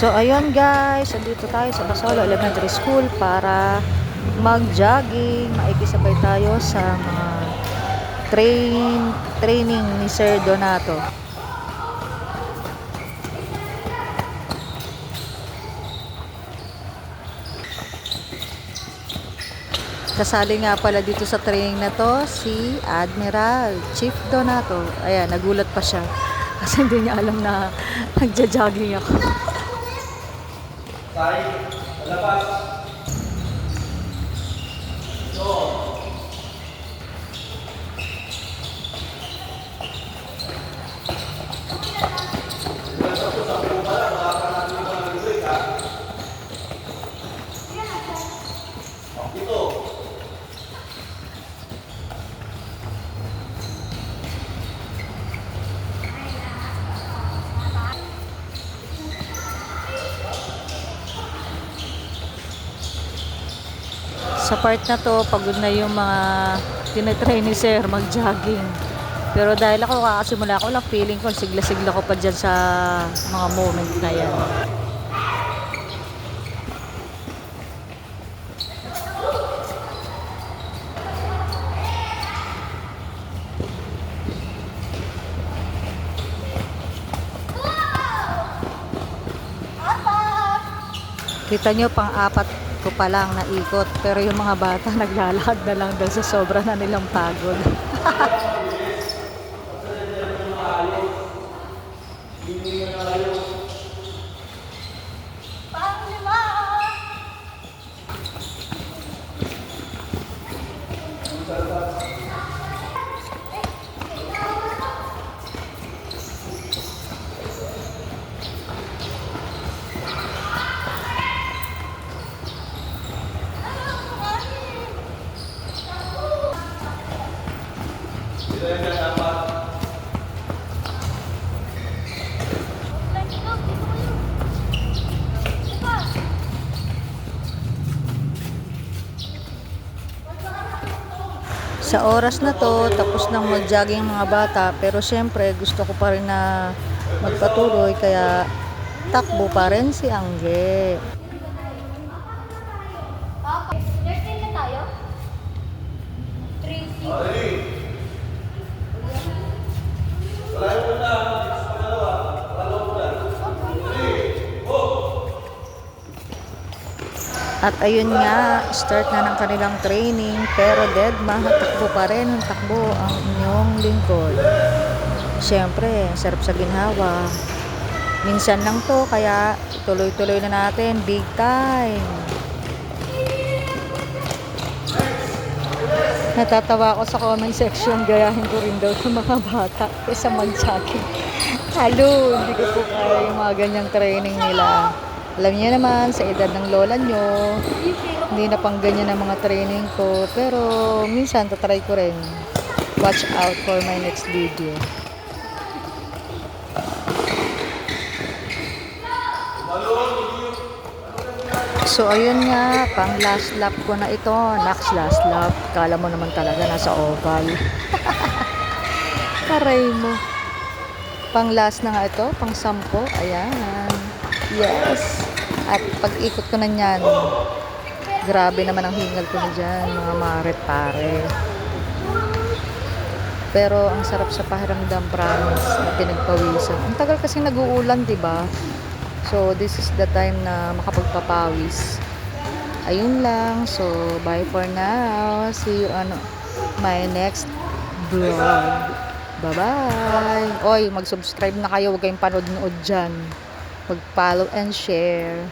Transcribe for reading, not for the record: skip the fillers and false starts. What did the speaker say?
So ayun guys, andito tayo sa Basolo Elementary School para mag-jogging. Maikisabay tayo sa mga training ni Sir Donato. Kasali nga pala dito sa training na to si Admiral Chief Donato. Ayan, nagulat pa siya kasi hindi niya alam na nagja-jogging ako. Tay, labas. So. Ito. Sa part na to, pagod na yung mga tinitrain ni Sir mag-jogging. Pero dahil ako kakasimula ko lang, feeling ko sigla-sigla ko pa dyan sa mga moment na yan. Kita nyo, pang-apat ko pa lang na ikot. Pero yung mga bata naglalakad na lang dahil sa sobra na nilang pagod. Sa oras na to, tapos nang mag-jogging mga bata, pero syempre gusto ko pa rin na magpatuloy, kaya takbo pa rin si Angge. Nursing na tayo? 3, 6. At ayun nga, start na ng kanilang training, pero deadma, takbo pa rin ang takbo ang inyong lingkod. Siyempre, sarap sa ginhawa. Minsan lang to, kaya tuloy-tuloy na natin, big time. Natatawa ako sa comment section, gayahin ko rin daw ng mga bata kaysa mag-jogging. Halo, hindi ko po kaya yung mga ganyang training nila. Alam niyo naman, sa edad ng lola nyo, hindi na pang ganyan ang mga training ko. Pero minsan, tatry ko rin. Watch out for my next video. So, ayun nga, pang last lap ko na ito. Next last lap. Kala mo naman talaga, nasa oval. Taray mo. Pang last na nga ito, pang 10. Ayan. Yes. At pag-ikot ko na niyan, grabe naman ang hingal ko na dyan, mga maret pare. Pero ang sarap sa pakiramdam, promise, na pinagpawisan. Ang tagal kasi nag-uulan, diba? So, this is the time na makapagpapawis. Ayun lang. So, bye for now. See you on my next vlog. Bye-bye. Oy, mag-subscribe na kayo. Huwag kayong panood-nood dyan. Mag-follow and share.